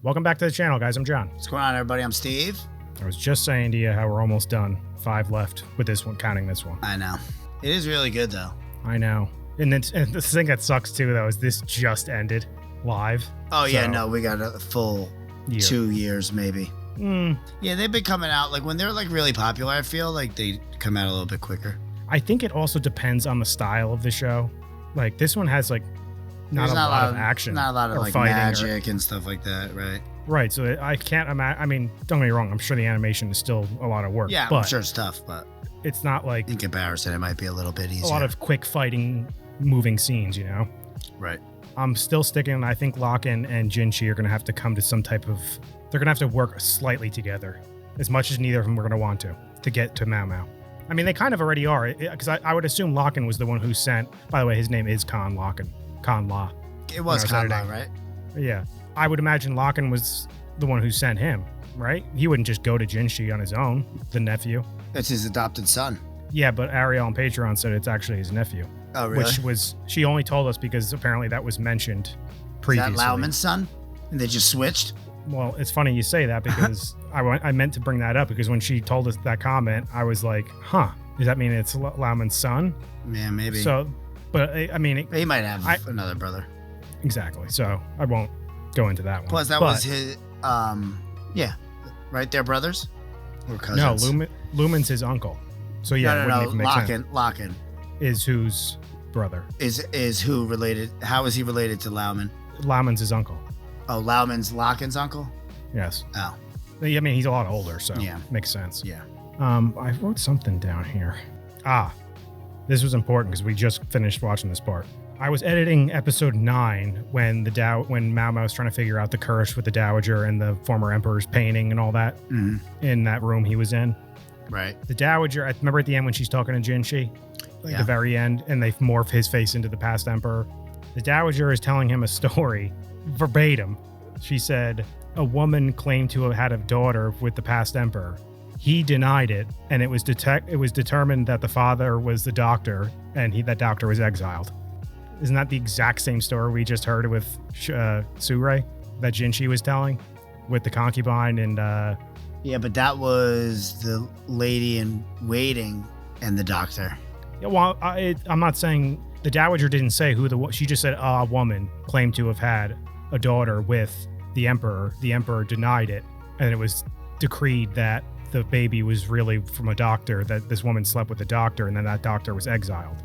Welcome back to the channel, guys. I'm John. What's going on, everybody? I'm Steve. I was just saying to you how we're almost done. 5 left with this one, counting this one. I know. It is really good, though. I know. And the thing that sucks, too, though, is this just ended live. Oh, yeah, no, we got a full 2 years, maybe. Yeah, they've been coming out, like, when they're, like, really popular, I feel like they come out a little bit quicker. I think it also depends on the style of the show. Like, this one has, like, not a lot of action. Not a lot of, like, magic and stuff like that, right? Right, so I can't imagine. I mean, don't get me wrong, I'm sure the animation is still a lot of work. Yeah, but I'm sure it's tough, but it's not like... in comparison, it might be a little bit easier. A lot of quick fighting, moving scenes, you know? Right. I'm still sticking, I think Locken and Jinchi are going to have to come to some type of... They're going to have to work slightly together, as much as neither of them were going to want to get to Mao Mao. I mean, they kind of already are, because I would assume Locken was the one who sent... By the way, his name is Khan Locken. Khan La. It was Khan La, right? Yeah. I would imagine Locken was the one who sent him, right? He wouldn't just go to Jinchi on his own, the nephew. That's his adopted son. Yeah, but Ariel on Patreon said it's actually his nephew. Oh, really? Which was... She only told us because apparently that was mentioned previously. Is that Lauman's son? And they just switched? Well, it's funny you say that because I meant to bring that up because when she told us that comment, I was like, huh, does that mean it's Lauman's son? Yeah, maybe. So, but I mean... He might have another brother. Exactly. So I won't go into that one. Plus, that was his... yeah. Right? They're brothers? Or cousins? No, Lumen's his uncle. So yeah, no. Locken is whose brother? Is who related? How is he related to Lauman? Lauman's his uncle. Oh, Lauman's Locken's uncle? Yes. Oh. I mean, he's a lot older, so yeah, makes sense. Yeah. I wrote something down here. This was important because we just finished watching this part. I was editing episode 9 when Mao Mao was trying to figure out the curse with the Dowager and the former Emperor's painting and all that in that room he was in. Right. The Dowager, I remember at the end when she's talking to Jinchi, the very end, and they morph his face into the past Emperor. The Dowager is telling him a story, verbatim. She said, a woman claimed to have had a daughter with the past Emperor. He denied it, and it was determined that the father was the doctor, and that doctor was exiled. Isn't that the exact same story we just heard with Surei that Jinchi was telling with the concubine and... Yeah, but that was the lady in waiting and the doctor. Yeah, well, I'm not saying... The Dowager didn't say who she just said a woman claimed to have had a daughter with the Emperor. The Emperor denied it, and it was decreed that the baby was really from a doctor, that this woman slept with a doctor, and then that doctor was exiled.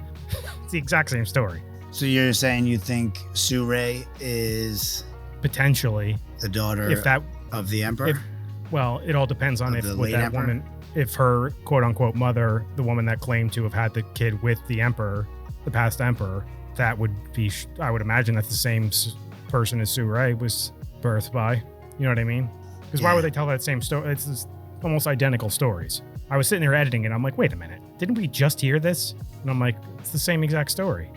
It's the exact same story. So you're saying you think Surei is... potentially the daughter of the Emperor? Well, it all depends on if with that woman, if her quote-unquote mother, the woman that claimed to have had the kid with the Emperor, the past Emperor, that would be... I would imagine that's the same person as Surei was birthed by. You know what I mean? Because why would they tell that same story? It's just almost identical stories. I was sitting there editing it, I'm like, wait a minute, didn't we just hear this? And I'm like, it's the same exact story.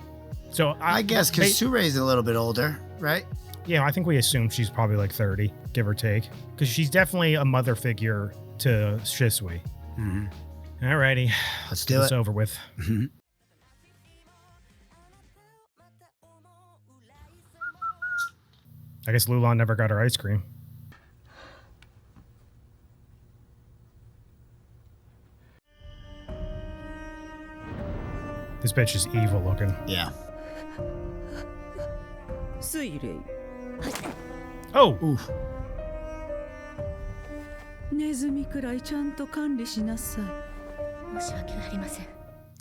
So I guess because Surei's a little bit older, right? Yeah, I think we assume she's probably like 30, give or take. Because she's definitely a mother figure to Shisui. Mm-hmm. Alrighty. Let's do it. Get this over with. Mm-hmm. I guess Lulan never got her ice cream. This bitch is evil looking. Yeah. Oh! Oof.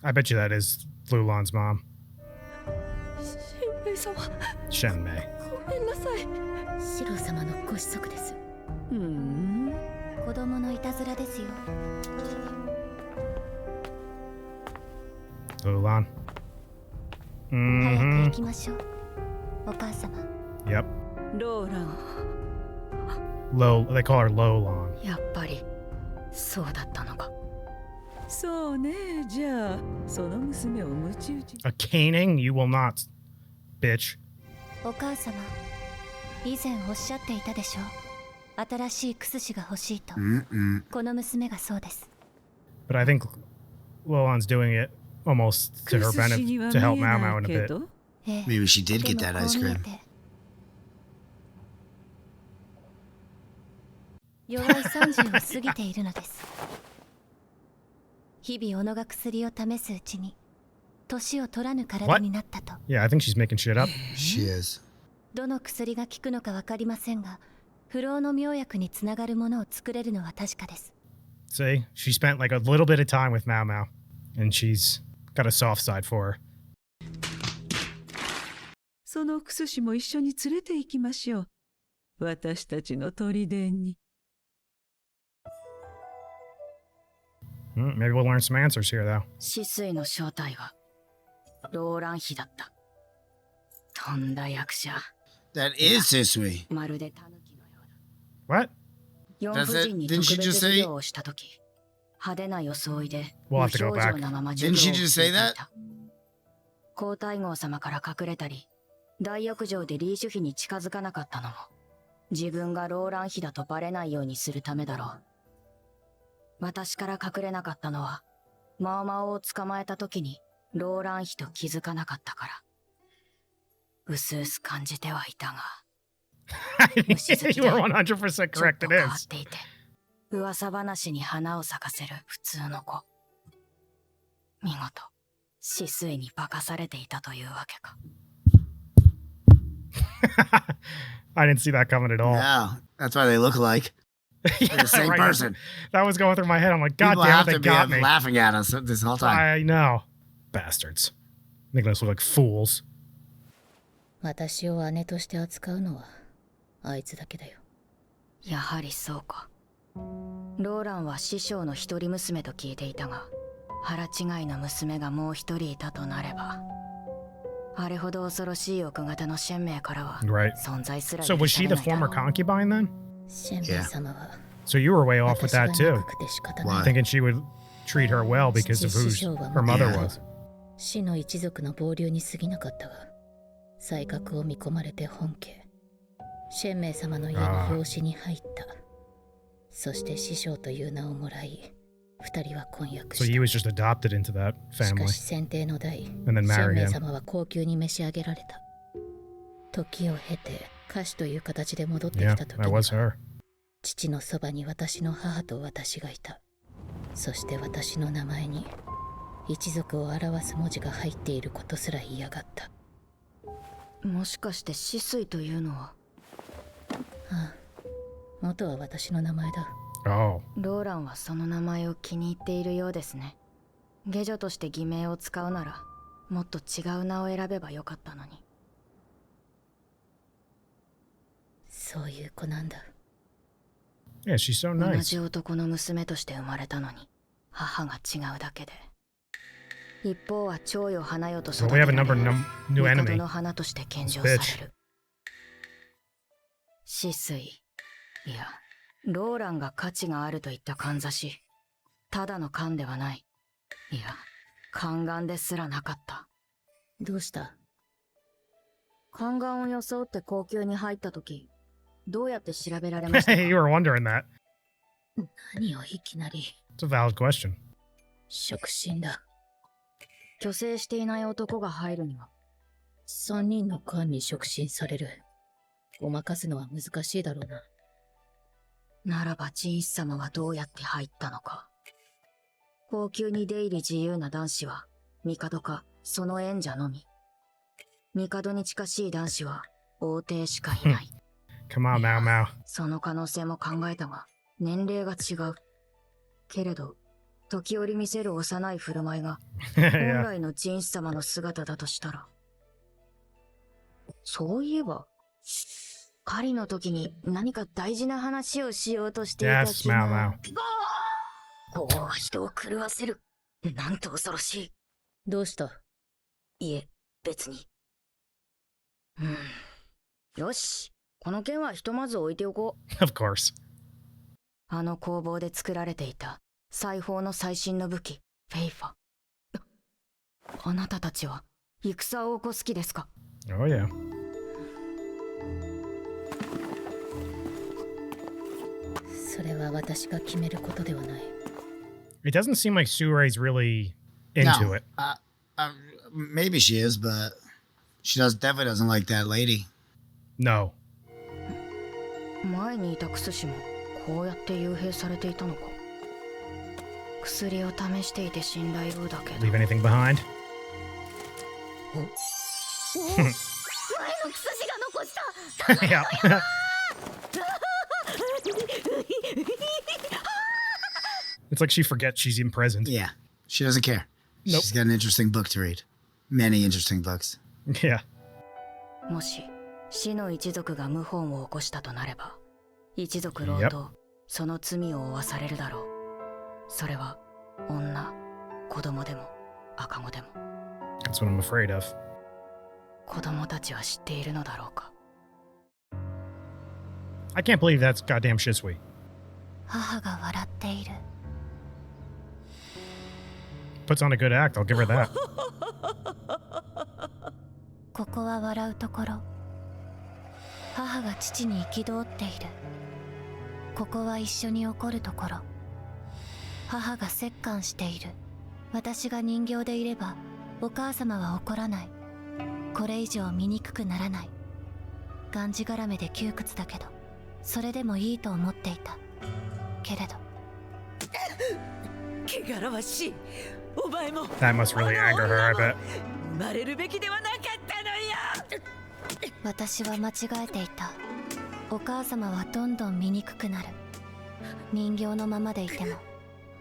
I bet you that is Lulan's mom. Shenmei. Lulan. Yep. They call her Lolan. A caning? You will not, bitch. But I think Lolan's doing it almost to her benefit to help Mao Mao in a bit. Maybe she did get that ice cream. 弱い30を過ぎているのです。日々己が薬を試すうちに年を取らぬ体になったと。Yeah, I think she's making shit up. She is. どの薬が効くのか分かりませんが、不老の妙薬につながるものを作れるのは確かです。See, she spent like a little bit of time with Mao Mao, and she's got a soft side for her. その薬師も一緒に連れて行きましょう。私たちの砦に。Maybe we'll learn some answers here, though. 死水の正体はローラン妃だった。とんだ役者。That is Sisui. まるでタヌキのようだ。What? 四夫人に特別授業をしたとき、派手な装いで無表情なまま授業をしていた。皇太后様から隠れたり、大浴場でリーシュ妃に近づかなかったのも、自分がローラン妃だとバレないようにするためだろう。私から隠れなかったのは、マオマオを捕まえたときにローラン妃と気づかなかったから。うすうす感じてはいたが。You are 100% correct, it is. 噂話に花を咲かせる普通の子。見事、死水に化かされていたというわけか。I didn't see that coming at all. Yeah, that's why they look alike. They're the same person. That was going through my head. I'm like, God People damn have it, to they got me. laughing at us this whole time. I know. Bastards. Making us look like fools. 私を姉として扱うのはあいつだけだよ。やはりそうか。ローランは師匠の一人娘と聞いていたが、腹違いの娘がもう一人いたとなれば、あれほど恐ろしい奥方のシェンメイからは存在すら許されないだろう。So was she the former concubine then? シェンメイ様は So you were way off with that too. Thinking she would treat her well because of who her mother was. 死の一族の傍流に過ぎなかったが、才覚を見込まれて本家シェンメイ様の家に養子に入った。そして師匠という名をもらい、二人は婚約した。So he was just adopted into that family. しかし先帝の代、シ And then ェン married メイ him. 様は高級に召し上げられた。時を経て歌手という形で戻ってき Yeah, た時 that に was は、 her. 父のそばに私の母と私がいた。そして私の名前に一族を表す文字が入っていることすら嫌がった。もしかして死水というのは。ああ、元は私の名前だ。Oh. ローランはその名前を気に入っているようですね。下女として偽名を使うなら、もっと違う名を選べばよかったのに。そういう子なんだ。Yeah, she's so 同 nice. じ男の娘として生まれたのに、母が違うだけで。一方は蝶よ花よと育 So て we ら have れ a number る new 帝 enemy. の花として献上される。死水、いや、ローランが価値があるといったかんざし、ただの勘ではない。いや、宦官ですらなかった。どうした？宦官を装って高級に入ったとき、どうやって調べられましたか？ You were wondering that. 何をいきなり。It's a valid question. 触診だ。虚勢していない男が入るには3人の間に触診される。ごまかすのは難しいだろうな。ならばジンス様はどうやって入ったのか。高級に出入り自由な男子は帝かその縁者のみ。帝に近しい男子は王帝しかいない。Come on, Mao Mao. その可能性も考えたが年齢が違う。けれど時折見せる幼い振る舞いが本 Yeah. 来のジンス様の姿だとしたら。そういえば狩りの時に何か大事な話をしようとしていた Yes, 気が。 Mao Mao. こうは人を狂わせる。なんと恐ろしい。どうした？いえ、別に。よし、この件はひとまず置いておこう。Of course. あの工房で作られていた裁縫の最新の武器、フェイファ。あなたたちは戦を起こす気ですか？ Oh, yeah. それは私が決めることではない。It doesn't seem like Surei's really into No. it. Maybe she is, but she definitely doesn't like that lady. No. 前にいたクス氏もこうやって幽閉されていたのか。薬を試していて死んだようだけど。 Leave anything behind? 前の薬が残した Yeah. It's like she forgets she's in prison. Yeah, she doesn't care. Nope. She's got an interesting book to read. Many interesting books. Yeah. もし死の一族が謀反を起こしたとなれば、一族老とその罪を負わされるだろう。それは女、子供でも赤子でも。 That's what I'm afraid of. 子供たちは知っているのだろうか。 I can't believe that's goddamn Shisui. 母が笑っている。 Puts on a good act, I'll give her that. ここは笑うところ。母が父に憤っている。ここは一緒に怒るところ。母が折檻している。私が人形でいればお母様は怒らない。これ以上醜くならない。がんじがらめで窮屈だけど、それでもいいと思っていた。けれど汚らわしい。お前も That must really anger her, I bet. 生まれるべきではなかったのよ。私は間違えていた。お母様はどんどん醜くなる。人形のままでいても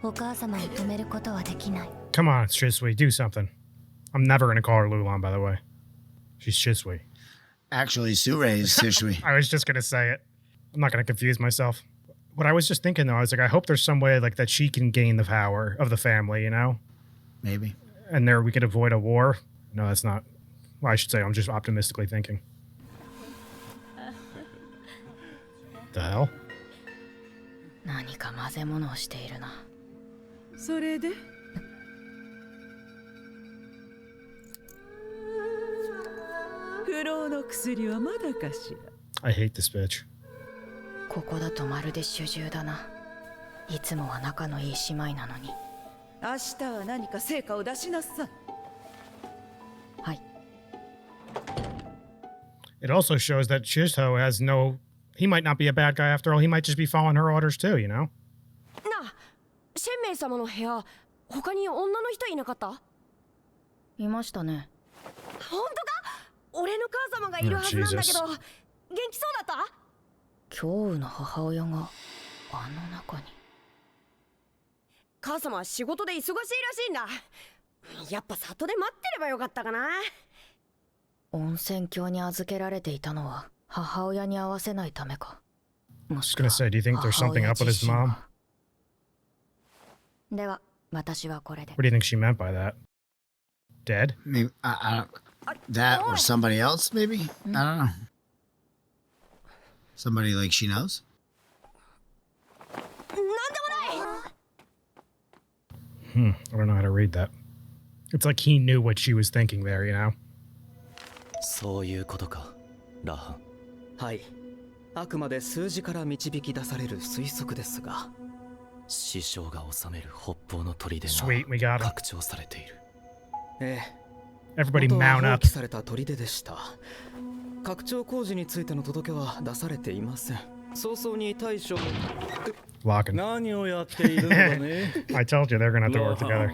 お母様を止めることはできない。 Come on, Shisui, do something. I'm never gonna call her Lulon, by the way. She's Shisui. Actually, Surei is Shisui. I was just gonna say it. I'm not gonna confuse myself. What I was just thinking though, I was like, I hope there's some way like that she can gain the power of the family, you know? Maybe. And there we could avoid a war. No, that's not. Well, I should say I'm just optimistically thinking. The hell? 何か混ぜ物をしているな。それで不老の薬はまだかしら。 I hate this bitch. ここだとまるで主従だな。いつもは仲のいい姉妹なのに。明日は何か成果を出しなさい。はい。 It also shows that Shizuo has no. He might not be a bad guy after all. He might just be following her orders too, you know? なあ、シェンメイ様の部屋、他に女の人いなかった？いましたね。本当か？俺の母様がいるはずなんだけど、元気そうだった？恐怖の母親があの中に。母様は仕事で忙しいらしいんだ。やっぱ里で待ってればよかったかな。温泉郷に預けられていたのは母親に会わせないためか。もし I was gonna say, do you think there's something up with his mom? では、私はこれで。 What do you think she meant by that? Dead? Maybe I don't. That or somebody else, maybe? I don't know. Somebody like she knows? なんでもない。I don't know how to read that. It's like he knew what she was thinking there, you know? そういうことか、ラハン。はい。あくまで数字から導き出される推測ですが、師匠が治める北方の砦 Sweet, we got が him. 拡張されている。ええ。 Everybody 元は mount 放 up. 棄された砦でした。拡張工事についての届けは出されていません。早々に対処。 Locking. 何をやっているのだね。 I told you they're gonna have to work together.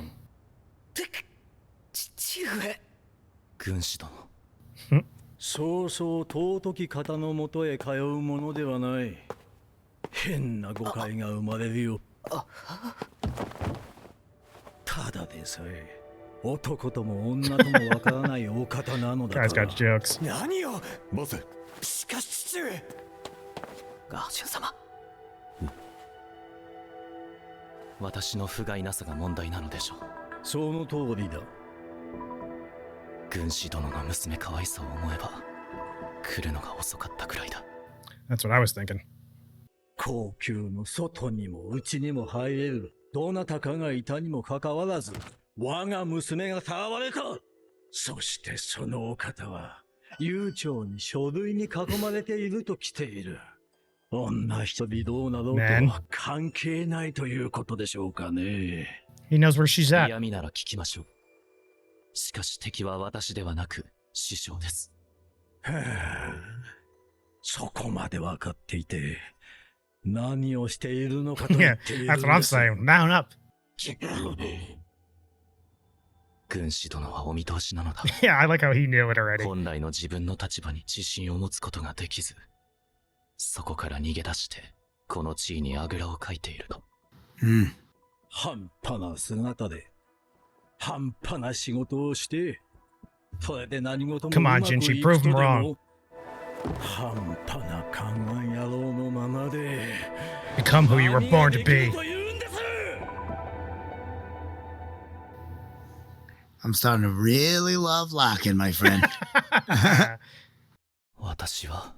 父上。軍師殿。そうそう尊き方のもとへ通うものではない。変な誤解が生まれるよ。ただでさえ男とも女ともわからないお方なのだ Guy's か got ら。jokes. 何を。ボス。しかし父上。ガーシュン様。私の不甲斐なさが問題なのでしょう。その通りだ。軍師殿の娘かわいさを思えば来るのが遅かったくらいだ。 That's what I was thinking. 皇宮の外にも内にも入れるどなたかがいたにもかかわらず我が娘がさらわれた。そしてそのお方は悠長に書類に囲まれていると来ている。女一人どうなろうとは関係ないということでしょうかね。 He knows where she's at. 嫌味なら聞きましょう。しかし敵は私ではなく師匠です。はあ、そこまで分かっていて何をしているのかと言 Yeah, っている that's what I'm saying. Mount up. 軍師殿はお見通しなのだ。Yeah, I like how he knew it already. 本来の自分の立場に自信を持つことができず、そこから逃げ出して、この地位にあぐらをかいていると。半端な姿で、半端な仕事をして、それで何事もう Come ま on, くい Jinshi, く prove と him で wrong. も、半端な勘案野郎のままで、Become who you were 何が born で to きる be. と言うんです。 I'm starting to really love Larkin, my friend. 私は。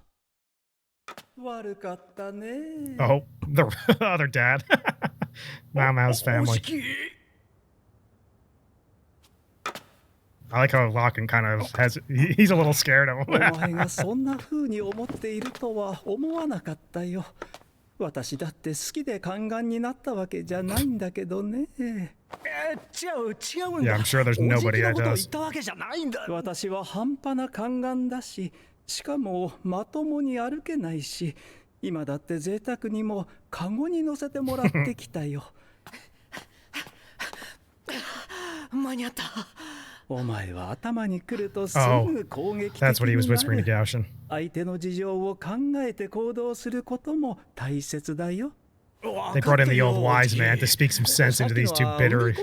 悪かったね。 Oh, the other dad. Mao Mao's family. I like how Larkin kind of has, he's a little scared of お前 him. がそんな風に思っているとは思わなかったよ。私だって好きで宦官になったわけじゃないんだけどね。違うんだ。 Yeah, I'm sure there's nobody that おじきのことを does. 言ったわけじゃないんだ。私は半端な宦官だし、しかもまともに歩けないし、今だって贅沢にもカゴに乗せてもらってきたよ。間に合った。お前は頭に来るとす Oh, ぐ攻撃的 that's what he was に whispering to なる。 Gaoshin. 相手の事情を考えて行動することも大切だよ。 They brought in the old wise man to speak some sense into these two bitter,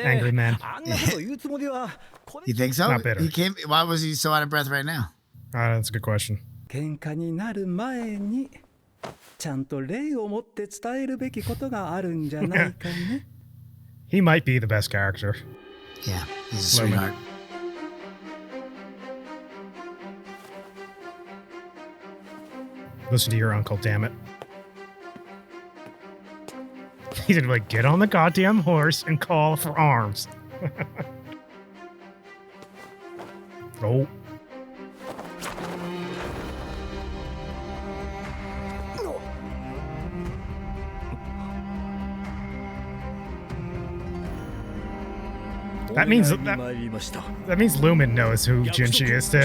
angry men. You think so? Not bitter. He came. Why was he so out of breath right now? That's a good question. 喧嘩になる前にちゃんと礼を持って伝えるべきことがあるんじゃないかね。 He might be the best character. Yeah, he's a Lumen. sweetheart. Listen to your uncle, damn it. He's gonna be like, get on the goddamn horse and call for arms. Oh. That means that means Lumen knows who Jinshi is too.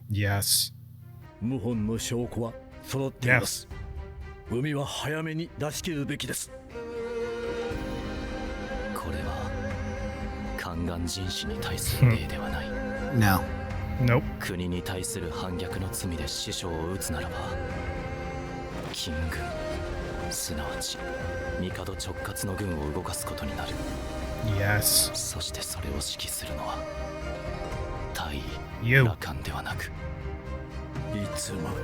Yes. 謀反の証拠は揃っています。海は早めに出し切るべきです。これは宦官人士に対する礼ではない。No. Nope. 国に対する反逆の罪で師匠を討つならば、金軍、すなわち帝直轄の軍を動かすことになる。 Yes. そしてそれを指揮するのは大You. 羅漢ではなく、いつまで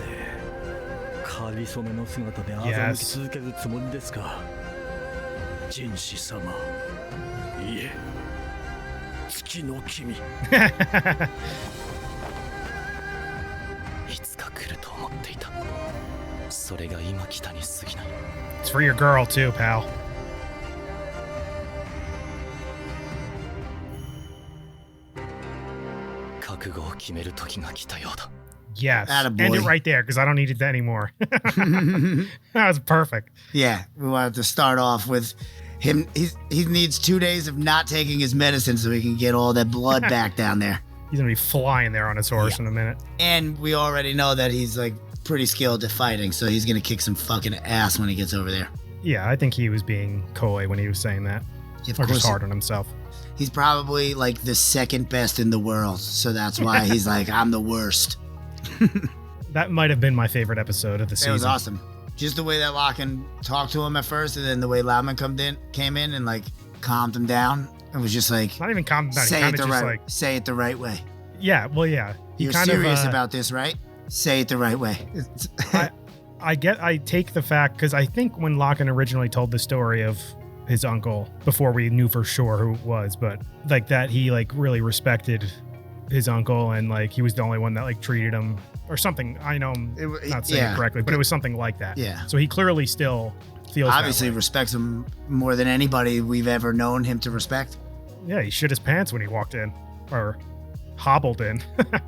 かりそめの姿で欺き続けるつもりですか、人士様。いえ、月の君。いつか来ると思っていた。それが今来たに過ぎない。 It's for your girl too, pal. 覚悟を決める時が来たようだ。 Yes. Attaboy. End it right there because I don't need it anymore. That was perfect. Yeah, we wanted to start off with him. He needs 2 days of not taking his medicine so he can get all that blood back down there. He's gonna be flying there on his horse in a minute. And we already know that he's like pretty skilled at fighting, so he's gonna kick some fucking ass when he gets over there. Yeah, I think he was being coy when he was saying that. Of Or course, just hard on himself. he's probably like the second best in the world, so that's why he's like, I'm the worst. That might have been my favorite episode of the season. It was awesome. Just the way that Larkin talked to him at first, and then the way Loudman came in and like calmed him down. It was just like, Not even calm down. say Kind it of the just right, like, say it the right way. yeah, well, yeah. He You're kind serious of, about this, right? Say it the right way. I take the fact because I think when Larkin originally told the story of his uncle before we knew for sure who it was, but like that he like really respected his uncle and like he was the only one that like treated him or something. I know I'm not saying it correctly, but it was something like that. Yeah. So he clearly still feels Obviously that way. respects him more than anybody we've ever known him to respect. Yeah, he shit his pants when he walked in or hobbled in. I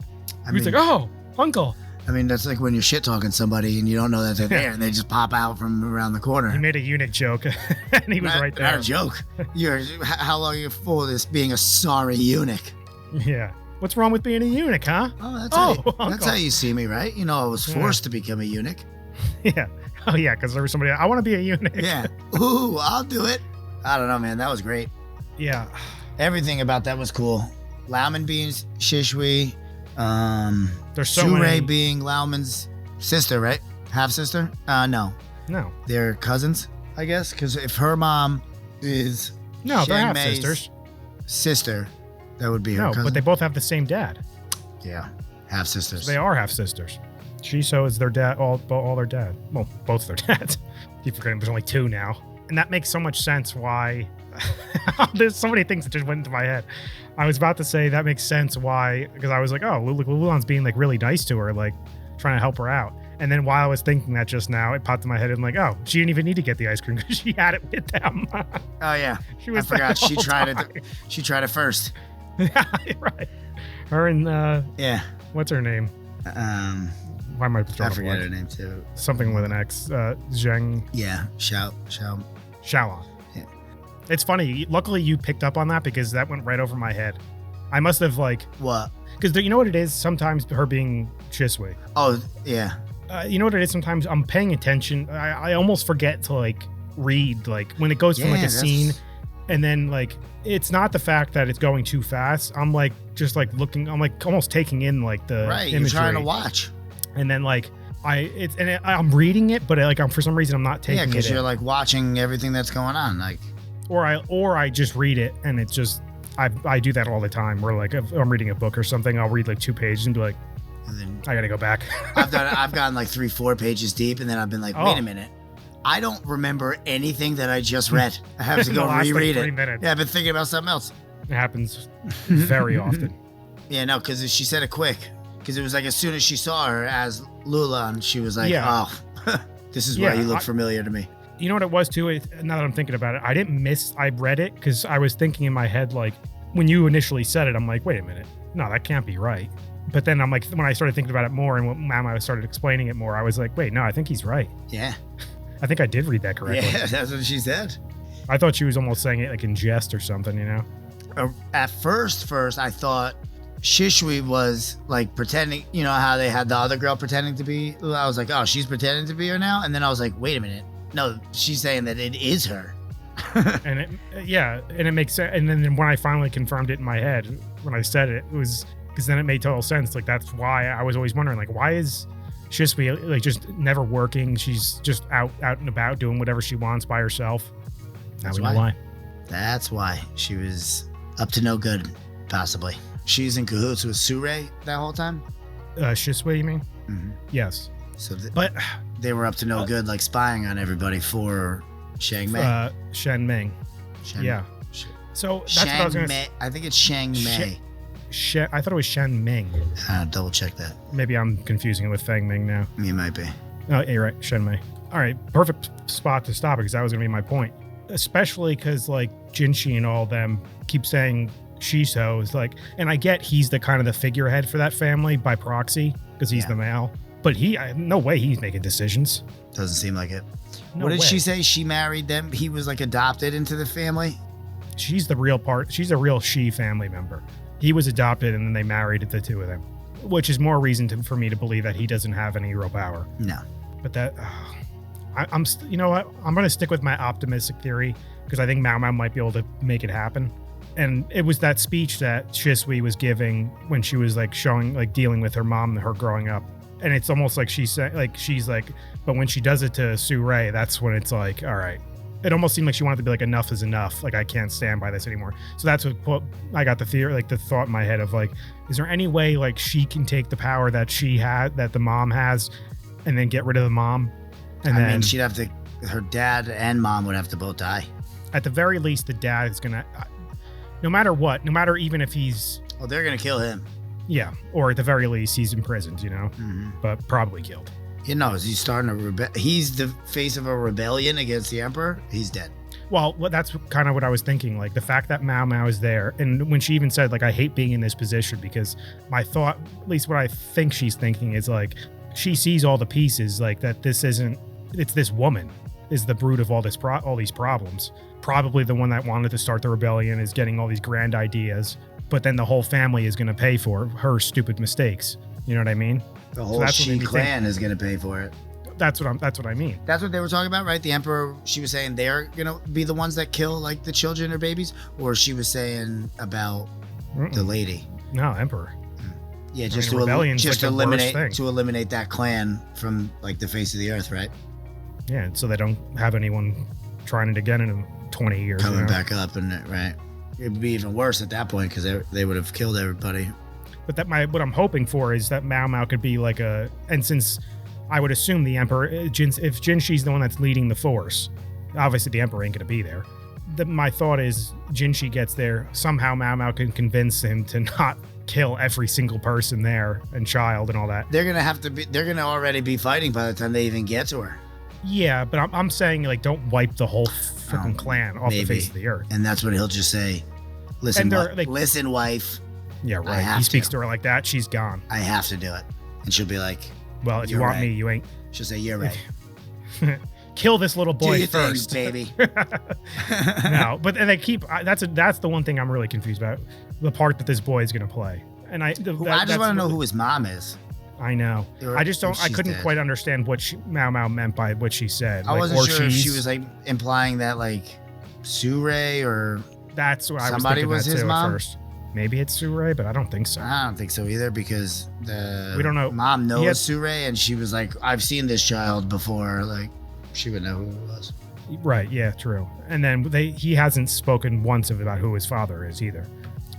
He's mean, like, "Oh, uncle." I mean, that's like when you're shit talking somebody and you don't know that they're there and they just pop out from around the corner. He made a eunuch joke and he was right there. Not a joke. How long are you for this being a sorry eunuch? Yeah. What's wrong with being a eunuch, huh? Oh, that's how you see me, right? You know, I was forced to become a eunuch. Yeah. Oh, yeah, because there was somebody, I want to be a eunuch. Yeah. Ooh, I'll do it. I don't know, man. That was great. Yeah. Everything about that was cool. Lauman being Shishui. There's so Sure many. being Lauman's sister, right? Half sister? No. No. They're cousins, I guess. Because if her mom is No, they're half Mei's sisters. sister, that would be her cousin. But they both have the same dad. Yeah, half sisters. So they are half sisters. Shiso is their dad, all their dad. Well, both their dads. Keep forgetting there's only two now. And that makes so much sense why. There's so many things that just went into my head. I was about to say that makes sense why, because I was like, oh, Lulan's being like really nice to her, like trying to help her out. And then while I was thinking that just now, it popped in my head and like, oh, she didn't even need to get the ice cream because she had it with them. Oh yeah, I forgot she tried it. She tried it first. Yeah, right. Her and yeah, what's her name? Why am I drawing I forget her name too. Something with an X. Zheng. Yeah, Xiaolong. Yeah. It's funny. Luckily, you picked up on that because that went right over my head. I must have like what? Because you know what it is. Sometimes her being Shisui. Oh yeah. You know what it is? Sometimes I'm paying attention. I almost forget to like read like when it goes from like a scene, and then like it's not the fact that it's going too fast. I'm like just like looking. I'm like almost taking in like the imagery. You're trying to watch, and then like I'm reading it, but like I'm for some reason I'm not taking it. Yeah, because you're like watching everything that's going on, like. Or I just read it, and it's just I do that all the time. Where like if I'm reading a book or something, I'll read like 2 pages and be like. And then I gotta go back. I've gotten like 3-4 pages deep, and then I've been like, wait a minute, I don't remember anything that I just read. I have to go reread it. Minutes. Yeah, I've been thinking about something else. It happens very often. Yeah, no, because she said it quick. Because it was like as soon as she saw her as Lulan, she was like, oh, this is why you look familiar to me. You know what it was too? Now that I'm thinking about it, I read it because I was thinking in my head, like when you initially said it, I'm like, wait a minute, no, that can't be right. But then I'm like, when I started thinking about it more and when Mama started explaining it more, I was like, wait, no, I think he's right. Yeah. I think I did read that correctly. Yeah, that's what she said. I thought she was almost saying it like in jest or something, you know? At first, I thought Shishui was like pretending, you know how they had the other girl pretending to be? I was like, oh, she's pretending to be her now? And then I was like, wait a minute. No, she's saying that it is her. And it makes sense. And then when I finally confirmed it in my head, when I said it, it was... Because then it made total sense. Like that's why I was always wondering, like, why is Shisui like just never working? She's just out and about doing whatever she wants by herself. That's why. That's why she was up to no good, possibly. She's in cahoots with Sure that whole time. Shisui, you mean? Mm-hmm. Yes. So, but they were up to no good, like spying on everybody for Shang Mei. Shen Ming. Yeah. So that's what I was going to say. I think it's Shang Mei. I thought it was Shen Ming. Double check that. Maybe I'm confusing it with Feng Ming now. You might be. Oh, you're right. Shen Mei. All right. Perfect spot to stop because that was going to be my point. Especially because like Jinshi and all them keep saying Shiso is like, and I get he's the kind of the figurehead for that family by proxy because he's the male. But no way he's making decisions. Doesn't seem like it. No what did way. she say? She married them. He was like adopted into the family. She's the real part. She's a real she family member. He was adopted and then they married the two of them, which is more reason for me to believe that he doesn't have any real power. No. But that, you know what? I'm going to stick with my optimistic theory because I think Mao Mao might be able to make it happen. And it was that speech that Shisui was giving when she was like showing, like dealing with her mom and her growing up. And it's almost like she's like, but when she does it to Sure, that's when it's like, all right. It almost seemed like she wanted to be like, enough is enough. Like, I can't stand by this anymore. So that's what I got the theory, like the thought in my head of like, is there any way like she can take the power that she had, that the mom has, and then get rid of the mom? And I mean, she'd have to, her dad and mom would have to both die. At the very least, the dad is going to, no matter what, no matter even if he's... Oh, they're going to kill him. Yeah. Or at the very least, he's imprisoned, you know, but probably killed. You know, he's starting a he's the face of a rebellion against the emperor. He's dead. Well, that's kind of what I was thinking. Like the fact that Mao Mao is there, and when she even said, like, I hate being in this position, because my thought, at least what I think she's thinking is like, she sees all the pieces, like that this isn't, it's this woman is the brood of all these problems. Probably the one that wanted to start the rebellion, is getting all these grand ideas. but then the whole family is going to pay for her stupid mistakes. You know what I mean? The whole Shi clan is going to pay for it. That's what I mean. That's what they were talking about, right? The Emperor, she was saying they're going to be the ones that kill like the children or babies, or she was saying about the lady. No, Emperor. Yeah, just to eliminate that clan from like the face of the earth, right? Yeah, so they don't have anyone trying it again in 20 years. Coming back up, and right, it'd be even worse at that point because they would have killed everybody. But what I'm hoping for is that Mao Mao could be like and since I would assume the Emperor, if Jinshi's the one that's leading the force, obviously the Emperor ain't gonna be there. My thought is Jinshi gets there, somehow Mao Mao can convince him to not kill every single person there and child and all that. They're gonna already be fighting by the time they even get to her. Yeah, but I'm saying like don't wipe the whole freaking clan off the face of the earth. And that's what he'll just say. Listen, listen, wife. Yeah, right. He speaks to her like that. She's gone. I have to do it, and she'll be like, "Well, if you want me, you ain't." She'll say, "You're right." Kill this little boy first, baby. No, but and they keep. That's the one thing I'm really confused about. The part that this boy is going to play, and I just want to know who his mom is. I know. I just don't. I couldn't quite understand what Mao Mao meant by what she said. I wasn't sure if she was like implying that like Surei or that's what I was thinking was his mom. At first. Maybe it's Surei, but I don't think so. I don't think so either because we don't know. Mom knows Surei, and she was like, "I've seen this child before." Like, she would know who it was. Right? Yeah, true. And then he hasn't spoken once about who his father is either.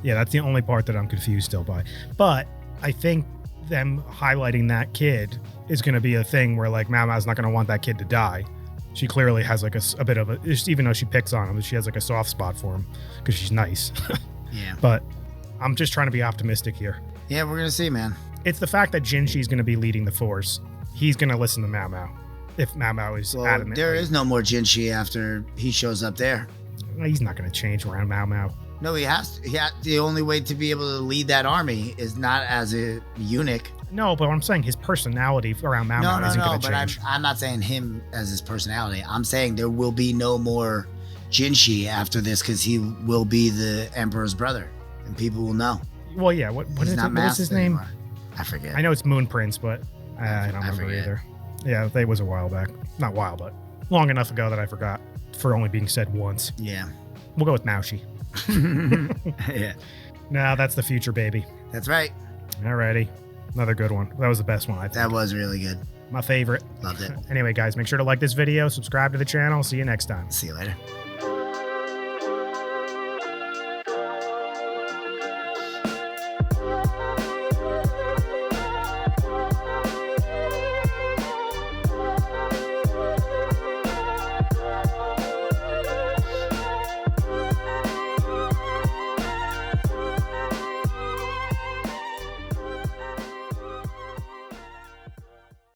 Yeah, that's the only part that I'm confused still by. But I think them highlighting that kid is going to be a thing where like Mao Mao's not going to want that kid to die. She clearly has like a bit of a, even though she picks on him, she has like a soft spot for him because she's nice. Yeah. But I'm just trying to be optimistic here. Yeah, we're going to see, man. It's the fact that Jinshi's going to be leading the force. He's going to listen to Mao Mao. If Mao Mao is adamant. There is no more Jinshi after he shows up there. He's not going to change around Mao Mao. No, he has to. The only way to be able to lead that army is not as a eunuch. No, but I'm saying his personality around Mao Mao isn't going to change. But I'm not saying him as his personality. I'm saying there will be no more Jinshi after this because he will be the Emperor's brother, and people will know. Well, yeah. What is his name? Anymore. I forget. I know it's Moon Prince, but I don't remember either. Yeah, that was a while back. Not a while, but long enough ago that I forgot for only being said once. Yeah. We'll go with Naoshi. Yeah. No, that's the future, baby. That's right. Alrighty. Another good one. That was the best one, I think. That was really good. My favorite. Loved it. Anyway, guys, make sure to like this video, subscribe to the channel. See you next time. See you later.